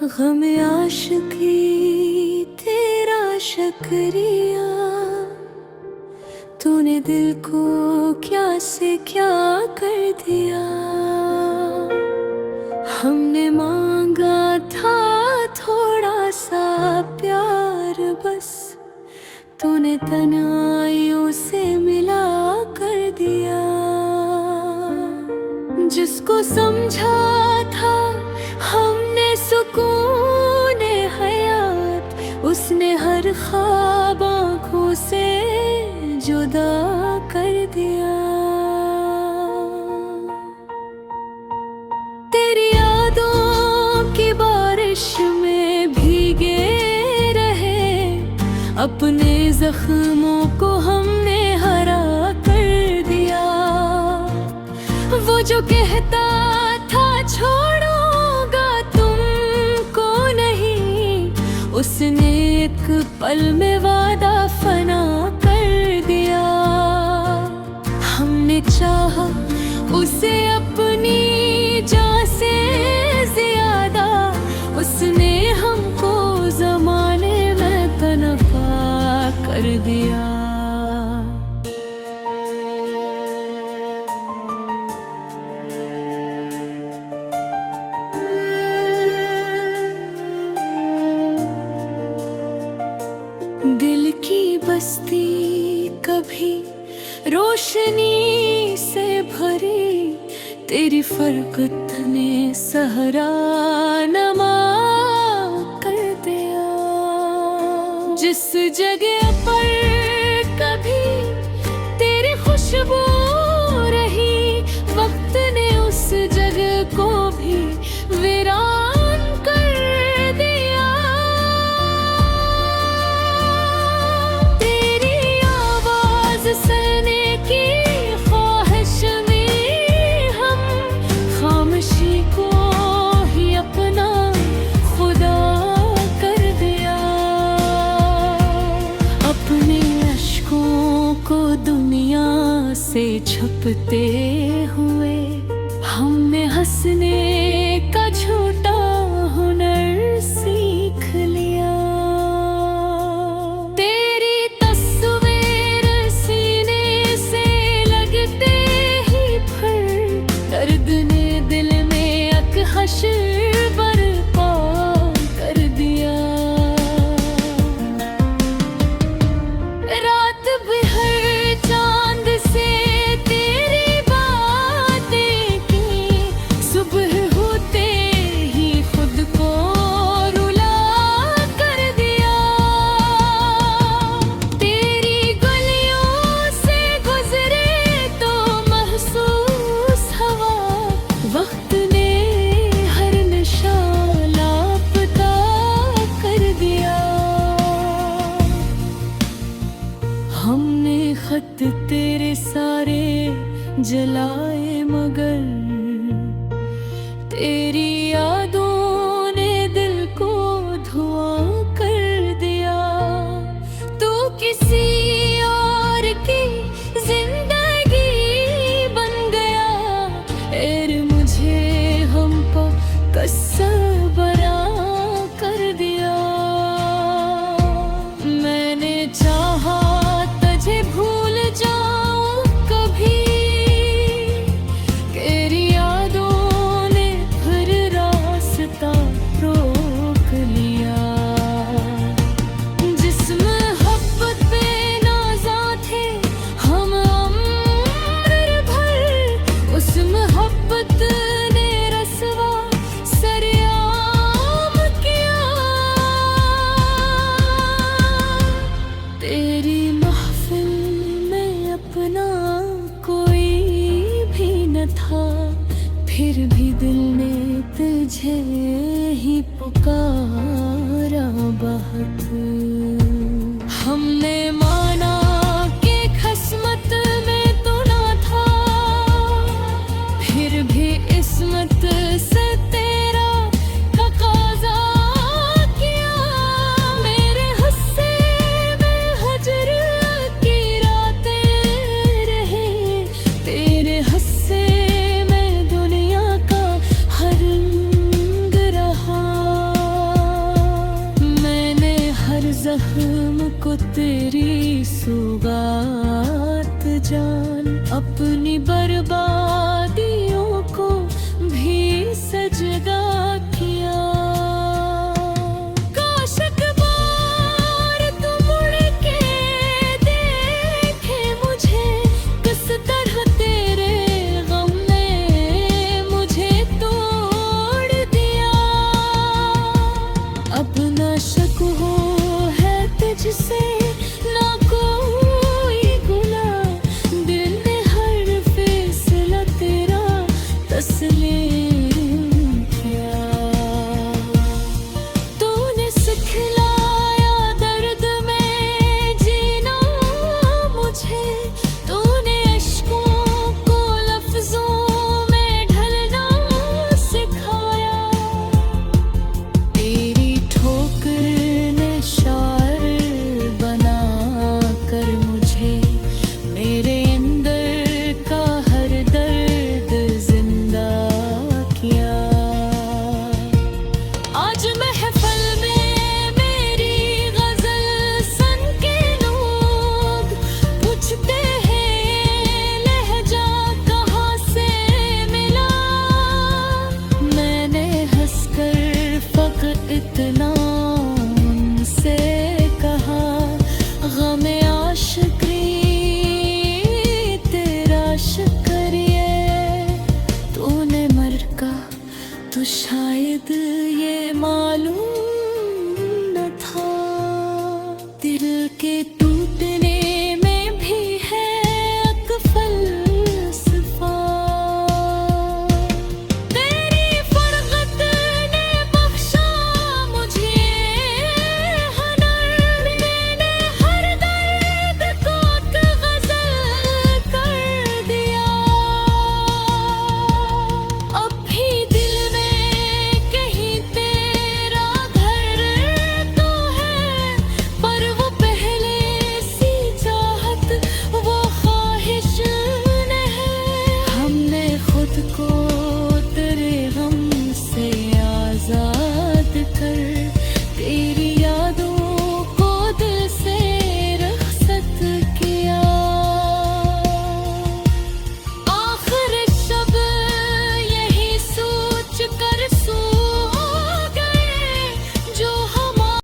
गम आशिकी तेरा शुक्रिया, तूने दिल को क्या से क्या कर दिया। हमने मांगा था थोड़ा सा प्यार बस, तूने तन्हाइयों से मिला कर दिया। जिसको समझा था हमने सुकून हयात, उसने हर ख्वाब आँखों से जुदा कर दिया। तेरी यादों की बारिश में भीगे रहे, अपने जख्मों को हमने हरा कर दिया। वो जो कहता था छोड़ूंगा तुमको नहीं, उसने एक पल में वादा फना कर दिया। हमने चाहा उसे अपनी जान से ज्यादा, उसने हमको ज़माने में तनख्वाह कर दिया। दिल की बस्ती कभी रोशनी से भरी, तेरी फरकत ने सहरा नमा कर दिया। जिस जगह पर कभी तेरी खुशबू रही, वक्त ने उस जगह को भी वीरान कर दिया। तेरी आवाज सुनने की ख्वाहिश में हम खामोशी को ही अपना खुदा कर दिया। अपने अश्कों को दुनिया से छुपते हुए हमने हंसने का झूठा हुनर सीख लिया। तेरी तस्वीर सीने से लगते ही फिर दर्द ने दिल में अकहश बर्पा कर दिया। रात बिहर चांद से तेरी बातें की, सुबह होते ही खुद को रुला कर दिया। तेरी गलियों से गुजरे तो महसूस हवा, वक्त ने हर नशा लापता कर दिया। हमने खत तेरे सारे जलाए मगर तेरी यादों ने दिल को धुआं कर दिया। तू किसी और की जिंदगी बन गया, ऐर मुझे हम पर कस्सा बरा कर दिया। मैंने चाहा तुझे भूल जाऊं कभी, तेरी जख्म को तेरी सौगात जान, अपनी बर्बादियों को भी सजदा किया। काश एक बार तू मुड़ के देखे मुझे, किस तरह तेरे गम ने मुझे तोड़ दिया। अब न शक हो है तुझसे ना कोई गुनाह, दिल ने हर फैसला तेरा तस्लीम किया। तूने सिखलाया दर्द में जीना मुझे, तूने अश्कों को लफ्जों में ढलना सिखाया। तेरी ठोकर ने शायर बना कर मुझे, मेरे अंदर का हर दर्द जिंदा किया। आज महफिल में मेरी गजल सुन के लोग पूछते हैं लहजा कहाँ से मिला। मैंने हंसकर फकत इतना उनसे कहा, गमे आशिकी तेरा शुक्रिया। तूने मर का तो शायद ये मालूम न था, दिल के